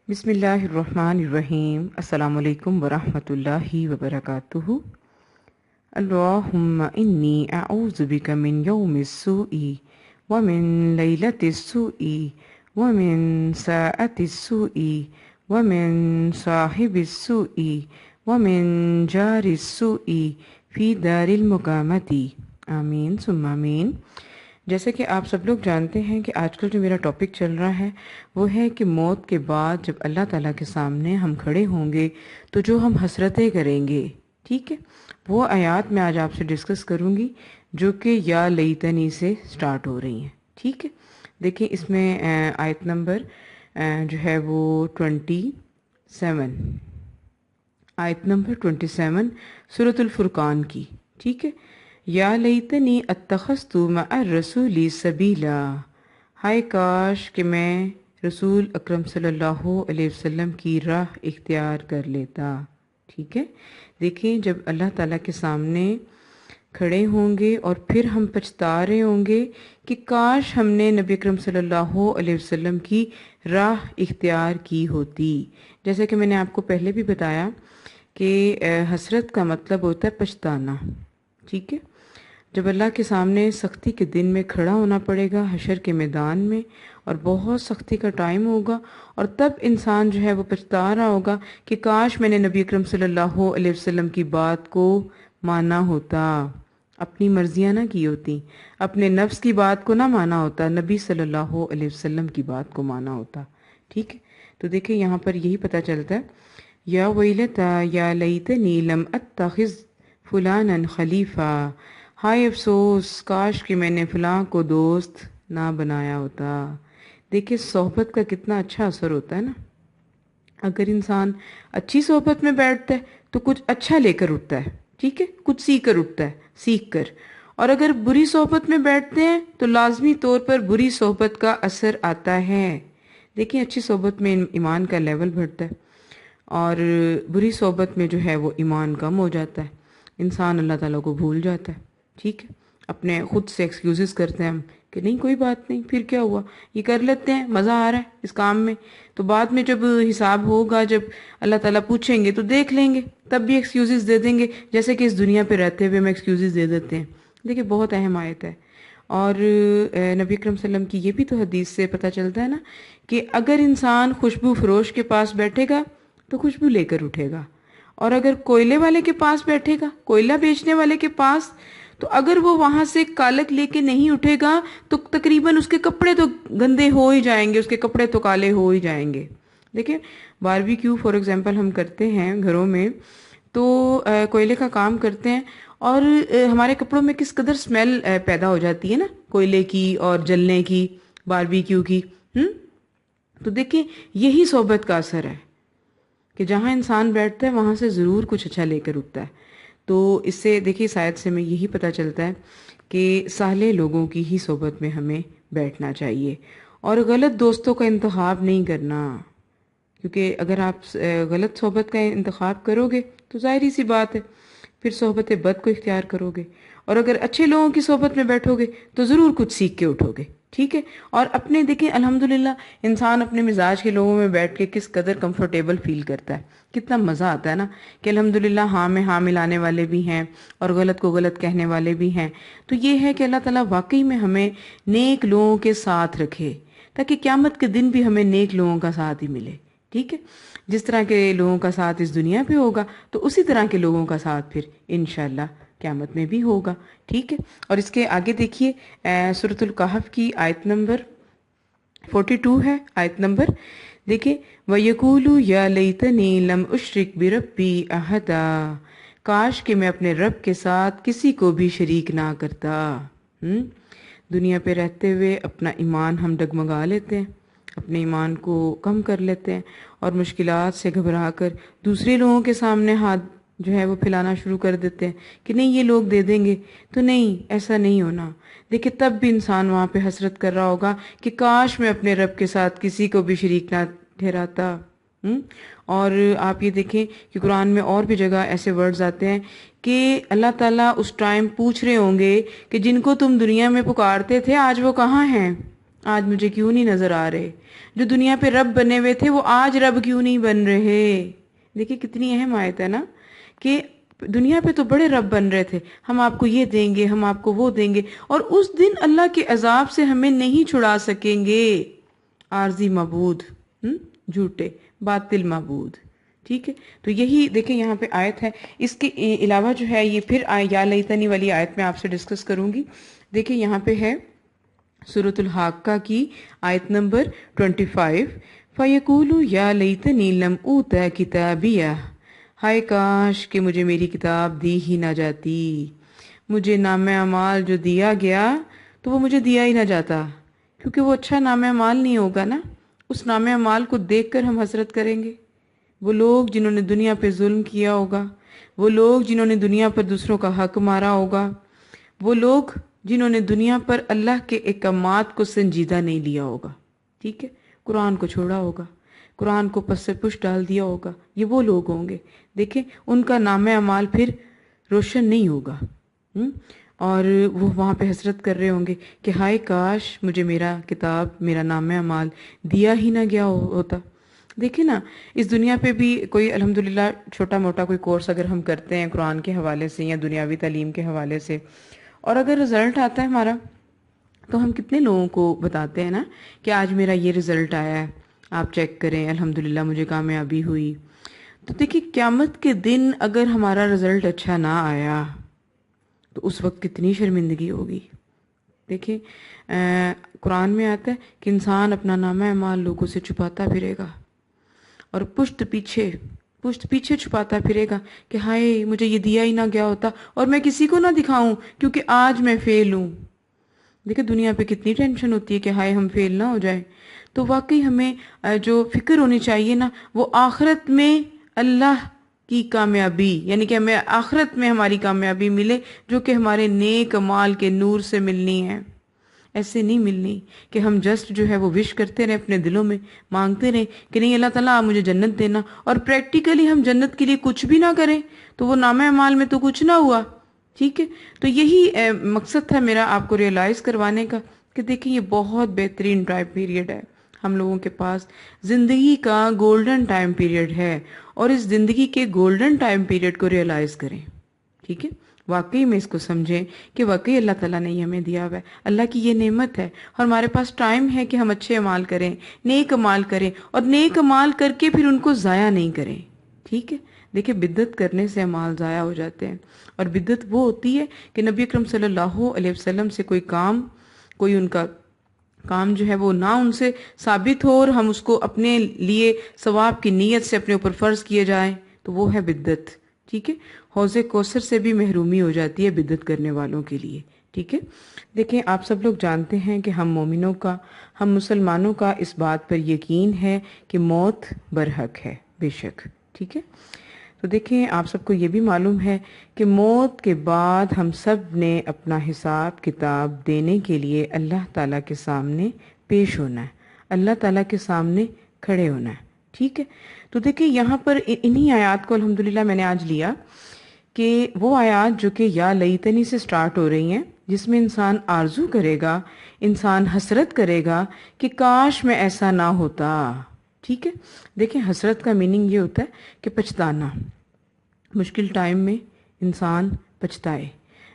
بسم اللہ الرحمن الرحیم۔ السلام علیکم ورحمۃ اللہ وبرکاتہ۔ اللہم انی اعوذ بک من یوم السوء ومن لیلۃ السوء ومن ساعۃ السوء ومن صاحب السوء ومن جار السوء فی دار المقامۃ، آمین ثم آمین۔ جیسے کہ آپ سب لوگ جانتے ہیں کہ آج کل جو میرا ٹاپک چل رہا ہے وہ ہے کہ موت کے بعد جب اللہ تعالیٰ کے سامنے ہم کھڑے ہوں گے تو جو ہم حسرتیں کریں گے، ٹھیک ہے، وہ آیات میں آج آپ سے ڈسکس کروں گی جو کہ یا لیتنی سے سٹارٹ ہو رہی ہیں، ٹھیک ہے۔ دیکھیں اس میں آیت نمبر جو ہے وہ 27، آیت نمبر 27 سورۃ الفرقان کی، ٹھیک ہے۔ یا لیتنی اتخذت مع الرسول سبیلا، ہائے کاش کہ میں رسول اکرم صلی اللہ علیہ وسلم کی راہ اختیار کر لیتا، ٹھیک ہے۔ دیکھیں جب اللہ تعالیٰ کے سامنے کھڑے ہوں گے اور پھر ہم پچھتا رہے ہوں گے کہ کاش ہم نے نبی اکرم صلی اللہ علیہ وسلم کی راہ اختیار کی ہوتی۔ جیسے کہ میں نے آپ کو پہلے بھی بتایا کہ حسرت کا مطلب ہوتا ہے پچھتانا، ٹھیک ہے۔ جب اللہ کے سامنے سختی کے دن میں کھڑا ہونا پڑے گا حشر کے میدان میں، اور بہت سختی کا ٹائم ہوگا، اور تب انسان جو ہے وہ پچھتا رہا ہوگا کہ کاش میں نے نبی اکرم صلی اللہ علیہ وسلم کی بات کو مانا ہوتا، اپنی مرضیاں نہ کی ہوتی، اپنے نفس کی بات کو نہ مانا ہوتا، نبی صلی اللہ علیہ وسلم کی بات کو مانا ہوتا، ٹھیک ہے۔ تو دیکھیں یہاں پر یہی پتہ چلتا ہے، یا ویلتا یا لیتنی لم اتخذ فلانا خلیفہ، ہائے افسوس کاش کہ میں نے فلاں کو دوست نہ بنایا ہوتا۔ دیکھیں صحبت کا کتنا اچھا اثر ہوتا ہے نا، اگر انسان اچھی صحبت میں بیٹھتا ہے تو کچھ اچھا لے کر اٹھتا ہے، ٹھیک ہے، کچھ سیکھ کر اٹھتا ہے، سیکھ کر، اور اگر بری صحبت میں بیٹھتے ہیں تو لازمی طور پر بری صحبت کا اثر آتا ہے۔ دیکھیں اچھی صحبت میں ایمان کا لیول بڑھتا ہے، اور بری صحبت میں جو ہے وہ ایمان کم ہو جاتا ہے، انسان اللہ تعالیٰ کو بھول جاتا ہے، ٹھیک ہے۔ اپنے خود سے ایکسکیوزز کرتے ہیں ہم کہ نہیں کوئی بات نہیں، پھر کیا ہوا، یہ کر لیتے ہیں، مزہ آ رہا ہے اس کام میں، تو بعد میں جب حساب ہوگا، جب اللہ تعالیٰ پوچھیں گے تو دیکھ لیں گے، تب بھی ایکسکیوزز دے دیں گے، جیسے کہ اس دنیا پہ رہتے ہوئے ہم ایکسکیوزز دے دیتے ہیں۔ دیکھیں بہت اہم آیت ہے، اور نبی اکرم صلی اللہ علیہ وسلم کی یہ بھی تو حدیث سے پتہ چلتا ہے نا کہ اگر انسان خوشبو فروش کے پاس بیٹھے گا تو خوشبو لے کر اٹھے گا، اور اگر کوئلے والے کے پاس بیٹھے گا، کوئلہ بیچنے والے کے پاس، تو اگر وہ وہاں سے کالک لے کے نہیں اٹھے گا تو تقریباً اس کے کپڑے تو گندے ہو ہی جائیں گے، اس کے کپڑے تو کالے ہو ہی جائیں گے۔ دیکھیں باربیکیو فار ایگزامپل ہم کرتے ہیں گھروں میں، تو کوئلے کا کام کرتے ہیں، اور ہمارے کپڑوں میں کس قدر سمیل پیدا ہو جاتی ہے نا کوئلے کی اور جلنے کی، باربیکیو کی۔ تو دیکھیں یہی صحبت کا اثر ہے کہ جہاں انسان بیٹھتا ہے وہاں سے ضرور کچھ اچھا لے کر اٹھتا ہے۔ تو اس سے دیکھیے شاید سے میں یہی پتہ چلتا ہے کہ صالح لوگوں کی ہی صحبت میں ہمیں بیٹھنا چاہیے، اور غلط دوستوں کا انتخاب نہیں کرنا، کیونکہ اگر آپ غلط صحبت کا انتخاب کرو گے تو ظاہری سی بات ہے پھر صحبت بد کو اختیار کرو گے، اور اگر اچھے لوگوں کی صحبت میں بیٹھو گے تو ضرور کچھ سیکھ کے اٹھو گے، ٹھیک ہے۔ اور اپنے دیکھیں الحمدللہ انسان اپنے مزاج کے لوگوں میں بیٹھ کے کس قدر کمفرٹیبل فیل کرتا ہے، کتنا مزہ آتا ہے نا کہ الحمدللہ ہاں میں ہاں ملانے والے بھی ہیں اور غلط کو غلط کہنے والے بھی ہیں۔ تو یہ ہے کہ اللہ تعالیٰ واقعی میں ہمیں نیک لوگوں کے ساتھ رکھے تاکہ قیامت کے دن بھی ہمیں نیک لوگوں کا ساتھ ہی ملے، ٹھیک ہے۔ جس طرح کے لوگوں کا ساتھ اس دنیا پہ ہوگا تو اسی طرح کے لوگوں کا ساتھ پھر انشاءاللہ قیامت میں بھی ہوگا، ٹھیک ہے۔ اور اس کے آگے دیکھیے سورۃ الکہف کی آیت نمبر 42 ہے، آیت نمبر دیکھیں، وَيَقُولُ يَا لَيْتَنِي لَمْ أُشْرِكْ بِرَبِّي أَحَدًا، کاش کہ میں اپنے رب کے ساتھ کسی کو بھی شریک نہ کرتا۔ دنیا پہ رہتے ہوئے اپنا ایمان ہم ڈگمگا لیتے ہیں، اپنے ایمان کو کم کر لیتے ہیں، اور مشکلات سے گھبرا کر دوسرے لوگوں کے سامنے ہاتھ جو ہے وہ پھیلانا شروع کر دیتے ہیں کہ نہیں یہ لوگ دے دیں گے، تو نہیں، ایسا نہیں ہونا۔ دیکھیں تب بھی انسان وہاں پہ حسرت کر رہا ہوگا کہ کاش میں اپنے رب کے ساتھ کسی کو بھی شریک نہ ٹھہراتا۔ اور آپ یہ دیکھیں کہ قرآن میں اور بھی جگہ ایسے ورڈز آتے ہیں کہ اللہ تعالیٰ اس ٹائم پوچھ رہے ہوں گے کہ جن کو تم دنیا میں پکارتے تھے آج وہ کہاں ہیں، آج مجھے کیوں نہیں نظر آ رہے؟ جو دنیا پہ رب بنے ہوئے تھے وہ آج رب کیوں نہیں بن رہے؟ دیکھیں کتنی اہم آیت ہے نا، کہ دنیا پہ تو بڑے رب بن رہے تھے، ہم آپ کو یہ دیں گے، ہم آپ کو وہ دیں گے، اور اس دن اللہ کے عذاب سے ہمیں نہیں چھڑا سکیں گے عارضی معبود، جھوٹے باطل معبود، ٹھیک ہے؟ تو یہی دیکھیں یہاں پہ آیت ہے۔ اس کے علاوہ جو ہے یہ پھر یا لیتنی والی آیت میں آپ سے ڈسکس کروں گی۔ دیکھیں یہاں پہ ہے سورۃ الحاقہ کی آیت نمبر 25، فَيَقُولُ يَا لَيْتَنِي لَمْ أُوتَ كِتَابِيَهْ، ہائے کاش کہ مجھے میری کتاب دی ہی نہ جاتی، مجھے نام اعمال جو دیا گیا تو وہ مجھے دیا ہی نہ جاتا، کیونکہ وہ اچھا نام اعمال نہیں ہوگا نا۔ اس نام اعمال کو دیکھ کر ہم حسرت کریں گے۔ وہ لوگ جنہوں نے دنیا پہ ظلم کیا ہوگا، وہ لوگ جنہوں نے دنیا پر دوسروں کا حق مارا ہوگا، وہ لوگ جنہوں نے دنیا پر اللہ کے احکامات کو سنجیدہ نہیں لیا ہوگا، ٹھیک ہے، قرآن کو چھوڑا ہوگا، قرآن کو پس سے پش ڈال دیا ہوگا، یہ وہ لوگ ہوں گے۔ دیکھیں ان کا نام اعمال پھر روشن نہیں ہوگا، اور وہ وہاں پہ حسرت کر رہے ہوں گے کہ ہائے کاش مجھے میرا کتاب، میرا نام اعمال دیا ہی نہ گیا ہوتا۔ دیکھیں نا، اس دنیا پہ بھی کوئی الحمدللہ چھوٹا موٹا کوئی کورس اگر ہم کرتے ہیں قرآن کے حوالے سے یا دنیاوی تعلیم کے حوالے سے، اور اگر رزلٹ آتا ہے ہمارا، تو ہم کتنے لوگوں کو بتاتے ہیں نا کہ آج میرا یہ رزلٹ آیا ہے، آپ چیک کریں، الحمدللہ مجھے کامیابی ہوئی۔ تو دیکھیں قیامت کے دن اگر ہمارا رزلٹ اچھا نہ آیا تو اس وقت کتنی شرمندگی ہوگی۔ دیکھیں قرآن میں آتا ہے کہ انسان اپنا نامہ اعمال لوگوں سے چھپاتا پھرے گا، اور پشت پیچھے چھپاتا پھرے گا کہ ہائے مجھے یہ دیا ہی نہ گیا ہوتا، اور میں کسی کو نہ دکھاؤں کیونکہ آج میں فیل ہوں۔ دیکھیں دنیا پہ کتنی ٹینشن ہوتی ہے کہ ہائے ہم فیل نہ ہو جائیں۔ تو واقعی ہمیں جو فکر ہونی چاہیے نا، وہ آخرت میں اللہ کی کامیابی، یعنی کہ ہمیں آخرت میں ہماری کامیابی ملے، جو کہ ہمارے نیک اعمال کے نور سے ملنی ہے۔ ایسے نہیں ملنی کہ ہم جسٹ جو ہے وہ وش کرتے رہے، اپنے دلوں میں مانگتے رہے کہ نہیں اللہ تعالیٰ آپ مجھے جنت دینا، اور پریکٹیکلی ہم جنت کے لیے کچھ بھی نہ کریں، تو وہ نامہ اعمال میں تو کچھ نہ ہوا، ٹھیک ہے؟ تو یہی مقصد تھا میرا آپ کو ریئلائز کروانے کا کہ دیکھیں یہ بہت بہترین ٹائم پیریڈ ہے، ہم لوگوں کے پاس زندگی کا گولڈن ٹائم پیریڈ ہے، اور اس زندگی کے گولڈن ٹائم پیریڈ کو ریئلائز کریں، ٹھیک ہے؟ واقعی میں اس کو سمجھیں کہ واقعی اللہ تعالیٰ نے ہمیں دیا ہوا ہے، اللہ کی یہ نعمت ہے، اور ہمارے پاس ٹائم ہے کہ ہم اچھے اعمال کریں، نیک اعمال کریں، اور نیک اعمال کر کے پھر ان کو ضائع نہیں کریں، ٹھیک ہے؟ دیکھیں بدعت کرنے سے اعمال ضائع ہو جاتے ہیں، اور بدعت وہ ہوتی ہے کہ نبی اکرم صلی اللہ علیہ وسلم سے کوئی ان کا کام جو ہے وہ نہ ان سے ثابت ہو، اور ہم اس کو اپنے لیے ثواب کی نیت سے اپنے اوپر فرض کیے جائیں، تو وہ ہے بدعت، ٹھیک ہے؟ حوض کوثر سے بھی محرومی ہو جاتی ہے بدعت کرنے والوں کے لیے، ٹھیک ہے؟ دیکھیں آپ سب لوگ جانتے ہیں کہ ہم مومنوں کا، ہم مسلمانوں کا اس بات پر یقین ہے کہ موت برحق ہے، بے شک، ٹھیک ہے؟ تو دیکھیں آپ سب کو یہ بھی معلوم ہے کہ موت کے بعد ہم سب نے اپنا حساب کتاب دینے کے لیے اللہ تعالیٰ کے سامنے پیش ہونا ہے، اللہ تعالیٰ کے سامنے کھڑے ہونا ہے، ٹھیک ہے؟ تو دیکھیں یہاں پر انہی آیات کو الحمدللہ میں نے آج لیا کہ وہ آیات جو کہ یا لیتنی سے سٹارٹ ہو رہی ہیں، جس میں انسان آرزو کرے گا، انسان حسرت کرے گا کہ کاش میں ایسا نہ ہوتا، ٹھیک ہے؟ دیکھیں حسرت کا میننگ یہ ہوتا ہے کہ پچھتانا، مشکل ٹائم میں انسان پچھتائے،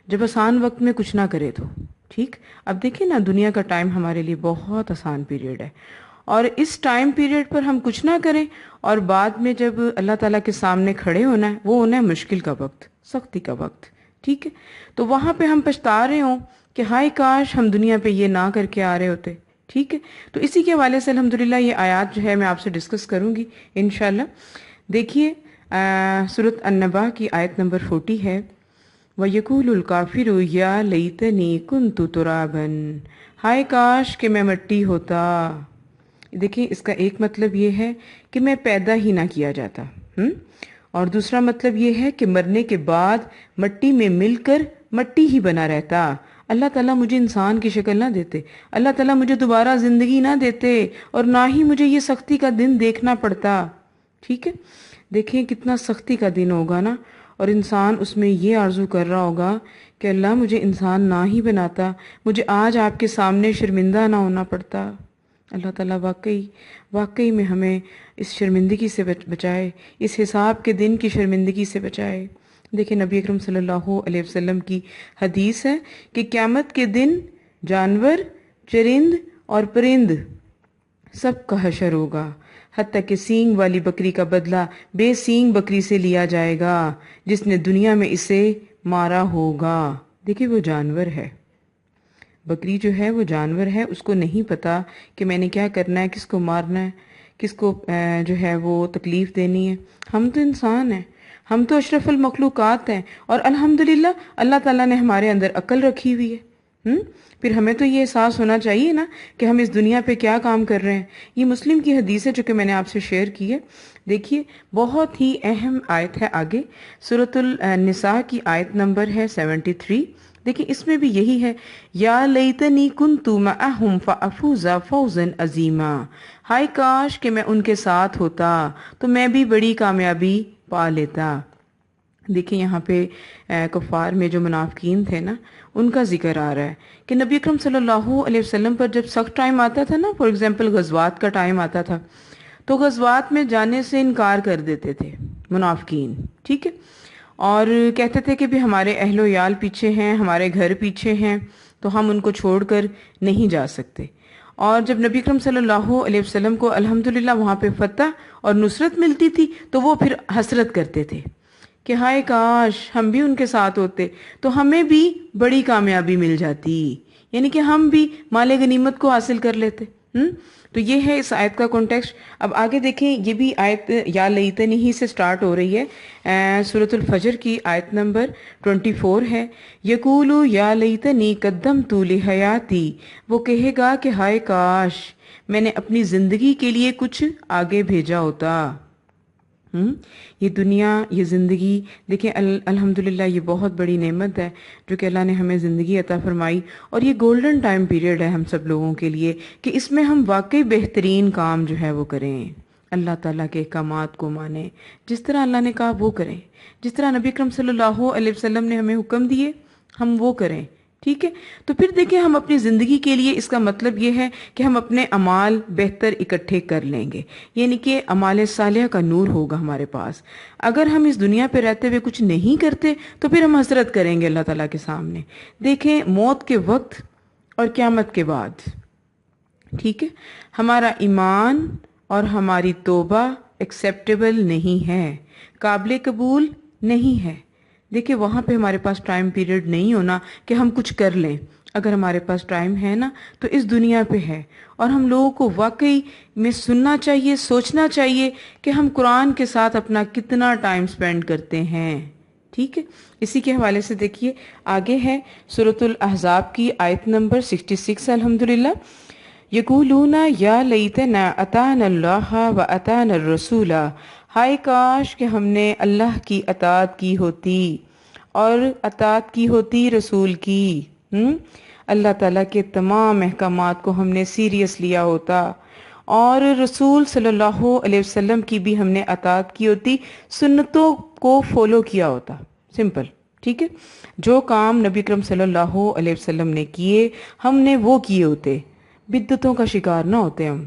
جب آسان وقت میں کچھ نہ کرے تو، ٹھیک؟ اب دیکھیں نا دنیا کا ٹائم ہمارے لیے بہت آسان پیریڈ ہے، اور اس ٹائم پیریڈ پر ہم کچھ نہ کریں، اور بعد میں جب اللہ تعالیٰ کے سامنے کھڑے ہونا ہے، وہ ہونا ہے مشکل کا وقت، سختی کا وقت، ٹھیک ہے؟ تو وہاں پہ ہم پچھتا رہے ہوں کہ ہائے کاش ہم دنیا پہ یہ نہ کر کے آ رہے ہوتے، ٹھیک ہے؟ تو اسی کے حوالے سے الحمدللہ یہ آیات جو ہے میں آپ سے ڈسکس کروں گی انشاءاللہ۔ دیکھیے سورۃ النبا کی آیت نمبر 40 ہے، وَيَقُولُ الْكَافِرُ يَا لَيْتَنِي كُنْتُ تُرَابًا، ہائے کاش کہ میں مٹی ہوتا۔ دیکھیں اس کا ایک مطلب یہ ہے کہ میں پیدا ہی نہ کیا جاتا، اور دوسرا مطلب یہ ہے کہ مرنے کے بعد مٹی میں مل کر مٹی ہی بنا رہتا، اللہ تعالیٰ مجھے انسان کی شکل نہ دیتے، اللہ تعالیٰ مجھے دوبارہ زندگی نہ دیتے، اور نہ ہی مجھے یہ سختی کا دن دیکھنا پڑتا، ٹھیک ہے؟ دیکھیں کتنا سختی کا دن ہوگا نا، اور انسان اس میں یہ آرزو کر رہا ہوگا کہ اللہ مجھے انسان نہ ہی بناتا، مجھے آج آپ کے سامنے شرمندہ نہ ہونا پڑتا۔ اللہ تعالیٰ واقعی میں ہمیں اس شرمندگی سے بچائے، اس حساب کے دن کی شرمندگی سے بچائے۔ دیکھیں نبی اکرم صلی اللہ علیہ وسلم کی حدیث ہے کہ قیامت کے دن جانور، چرند اور پرند سب کا حشر ہوگا، حتیٰ کہ سینگ والی بکری کا بدلہ بے سینگ بکری سے لیا جائے گا جس نے دنیا میں اسے مارا ہوگا۔ دیکھیں وہ جانور ہے، بکری جو ہے وہ جانور ہے، اس کو نہیں پتا کہ میں نے کیا کرنا ہے، کس کو مارنا ہے، کس کو جو ہے وہ تکلیف دینی ہے۔ ہم تو انسان ہیں، ہم تو اشرف المخلوقات ہیں، اور الحمدللہ اللہ تعالیٰ نے ہمارے اندر عقل رکھی ہوئی ہے۔ پھر ہمیں تو یہ احساس ہونا چاہیے نا کہ ہم اس دنیا پہ کیا کام کر رہے ہیں۔ یہ مسلم کی حدیث ہے جو کہ میں نے آپ سے شیئر کی ہے۔ دیکھیے بہت ہی اہم آیت ہے آگے، سورۃ النساء کی آیت نمبر ہے 73۔ دیکھیں اس میں بھی یہی ہے، یا لیتنی کنت معہم فافوز فوزا عظیما، ہائے کاش کہ میں ان کے ساتھ ہوتا تو میں بھی بڑی کامیابی پا لیتا۔ دیکھیں یہاں پہ کفار میں جو منافقین تھے نا، ان کا ذکر آ رہا ہے کہ نبی اکرم صلی اللہ علیہ وسلم پر جب سخت ٹائم آتا تھا نا، فار ایگزامپل غزوات کا ٹائم آتا تھا، تو غزوات میں جانے سے انکار کر دیتے تھے منافقین، ٹھیک ہے، اور کہتے تھے کہ بھی ہمارے اہل و عیال پیچھے ہیں، ہمارے گھر پیچھے ہیں، تو ہم ان کو چھوڑ کر نہیں جا سکتے۔ اور جب نبی اکرم صلی اللہ علیہ وسلم کو الحمدللہ وہاں پہ فتح اور نصرت ملتی تھی تو وہ پھر حسرت کرتے تھے کہ ہائے کاش ہم بھی ان کے ساتھ ہوتے تو ہمیں بھی بڑی کامیابی مل جاتی، یعنی کہ ہم بھی مال غنیمت کو حاصل کر لیتے۔ تو یہ ہے اس آیت کا کانٹیکسٹ۔ اب آگے دیکھیں، یہ بھی آیت یا لیتنی ہی سے سٹارٹ ہو رہی ہے، سورۃ الفجر کی آیت نمبر 24 ہے، یقول یا لیتنی قدمت لحیاتی، وہ کہے گا کہ ہائے کاش میں نے اپنی زندگی کے لیے کچھ آگے بھیجا ہوتا۔ یہ دنیا، یہ زندگی، دیکھیں الحمدللہ یہ بہت بڑی نعمت ہے جو کہ اللہ نے ہمیں زندگی عطا فرمائی، اور یہ گولڈن ٹائم پیریڈ ہے ہم سب لوگوں کے لیے کہ اس میں ہم واقعی بہترین کام جو ہے وہ کریں، اللہ تعالیٰ کے احکامات کو مانیں، جس طرح اللہ نے کہا وہ کریں، جس طرح نبی اکرم صلی اللہ علیہ وسلم نے ہمیں حکم دیے ہم وہ کریں، ٹھیک ہے۔ تو پھر دیکھیں ہم اپنی زندگی کے لیے، اس کا مطلب یہ ہے کہ ہم اپنے اعمال بہتر اکٹھے کر لیں گے، یعنی کہ اعمال صالحہ کا نور ہوگا ہمارے پاس۔ اگر ہم اس دنیا پہ رہتے ہوئے کچھ نہیں کرتے تو پھر ہم حسرت کریں گے اللہ تعالیٰ کے سامنے۔ دیکھیں موت کے وقت اور قیامت کے بعد، ٹھیک ہے، ہمارا ایمان اور ہماری توبہ ایکسیپٹیبل نہیں ہے، قابل قبول نہیں ہے۔ دیکھیں وہاں پہ ہمارے پاس ٹائم پیریڈ نہیں ہونا کہ ہم کچھ کر لیں، اگر ہمارے پاس ٹائم ہے نا تو اس دنیا پہ ہے، اور ہم لوگوں کو واقعی میں سننا چاہیے، سوچنا چاہیے کہ ہم قرآن کے ساتھ اپنا کتنا ٹائم سپینڈ کرتے ہیں، ٹھیک ہے۔ اسی کے حوالے سے دیکھیے آگے ہے سورۃ الاحزاب کی آیت نمبر 66، الحمدللہ، یقولون یا لیتنا اطعنا اللہ و اطعنا الرسول، ہائے کاش کہ ہم نے اللہ کی اطاعت کی ہوتی اور اطاعت کی ہوتی رسول کی، اللہ تعالیٰ کے تمام احکامات کو ہم نے سیریس لیا ہوتا، اور رسول صلی اللہ علیہ وسلم کی بھی ہم نے اطاعت کی ہوتی، سنتوں کو فالو کیا ہوتا، سمپل، ٹھیک ہے۔ جو کام نبی اکرم صلی اللہ علیہ وسلم نے کیے ہم نے وہ کیے ہوتے، بدعتوں کا شکار نہ ہوتے ہم۔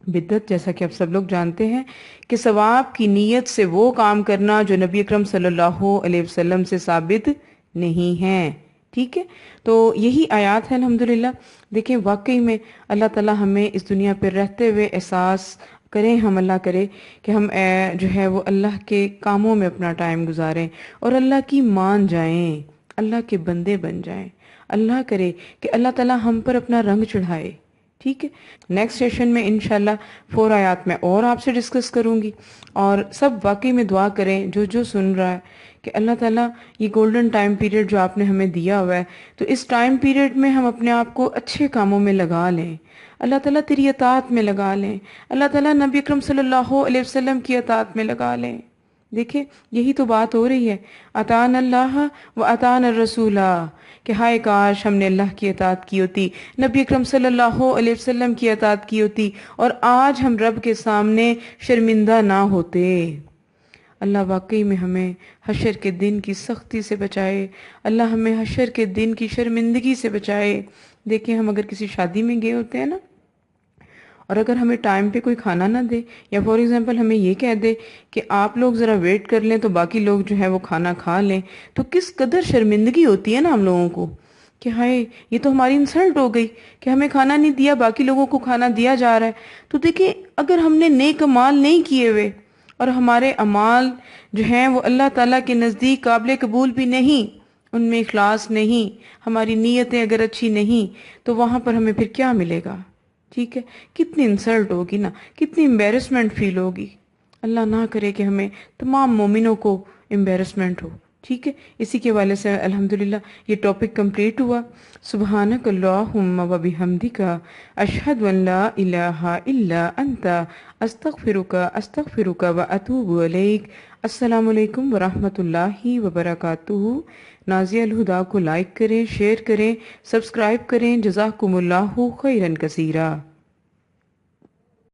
بدعت جیسا کہ آپ سب لوگ جانتے ہیں کہ ثواب کی نیت سے وہ کام کرنا جو نبی اکرم صلی اللہ علیہ وسلم سے ثابت نہیں ہے، ٹھیک ہے۔ تو یہی آیات ہے الحمدللہ۔ دیکھیں واقعی میں اللہ تعالیٰ ہمیں اس دنیا پہ رہتے ہوئے احساس کریں، ہم اللہ کرے کہ ہم جو ہے وہ اللہ کے کاموں میں اپنا ٹائم گزاریں اور اللہ کی مان جائیں، اللہ کے بندے بن جائیں۔ اللہ کرے کہ اللہ تعالیٰ ہم پر اپنا رنگ چڑھائے، ٹھیک ہے۔ نیکسٹ سیشن میں انشاءاللہ 4 آیات میں اور آپ سے ڈسکس کروں گی، اور سب واقعی میں دعا کریں جو سن رہا ہے کہ اللہ تعالیٰ یہ گولڈن ٹائم پیریڈ جو آپ نے ہمیں دیا ہوا ہے تو اس ٹائم پیریڈ میں ہم اپنے آپ کو اچھے کاموں میں لگا لیں، اللہ تعالیٰ تیری اطاعت میں لگا لیں، اللہ تعالیٰ نبی اکرم صلی اللہ علیہ وسلم کی اطاعت میں لگا لیں۔ دیکھیں یہی تو بات ہو رہی ہے، اطاعنا اللہ و اطاعنا الرسول، کہ ہائے کاش ہم نے اللہ کی اطاعت کی ہوتی، نبی اکرم صلی اللہ علیہ وسلم کی اطاعت کی ہوتی، اور آج ہم رب کے سامنے شرمندہ نہ ہوتے۔ اللہ واقعی میں ہمیں حشر کے دن کی سختی سے بچائے، اللہ ہمیں حشر کے دن کی شرمندگی سے بچائے۔ دیکھیں ہم اگر کسی شادی میں گئے ہوتے ہیں نا، اور اگر ہمیں ٹائم پہ کوئی کھانا نہ دے، یا فار ایگزامپل ہمیں یہ کہہ دے کہ آپ لوگ ذرا ویٹ کر لیں تو باقی لوگ جو ہے وہ کھانا کھا لیں، تو کس قدر شرمندگی ہوتی ہے نا ہم لوگوں کو کہ ہائے یہ تو ہماری انسلٹ ہو گئی کہ ہمیں کھانا نہیں دیا، باقی لوگوں کو کھانا دیا جا رہا ہے۔ تو دیکھیں اگر ہم نے نیک اعمال نہیں کیے ہوئے اور ہمارے اعمال جو ہیں وہ اللہ تعالیٰ کے نزدیک قابل قبول بھی نہیں، ان میں اخلاص نہیں، ہماری نیتیں اگر اچھی نہیں، تو وہاں پر ہمیں پھر کیا ملے گا؟ ٹھیک ہے، کتنی انسلٹ ہوگی نا، کتنی امبیرسمنٹ فیل ہوگی۔ اللہ نہ کرے کہ ہمیں تمام مومنوں کو امبیرسمنٹ ہو۔ ٹھیک ہے، اسی کے والے سے الحمدللہ یہ ٹاپک کمپلیٹ ہوا۔ سبحانک اللہم و بحمدک، اشہد ان لا الہ الا انت، استغفرک و اتوب الیک۔ السلام علیکم ورحمۃ اللہ وبرکاتہ۔ نازیہ الہدا کو لائک کریں، شیئر کریں، سبسکرائب کریں۔ جزاکم اللہ خیرا کثیرا۔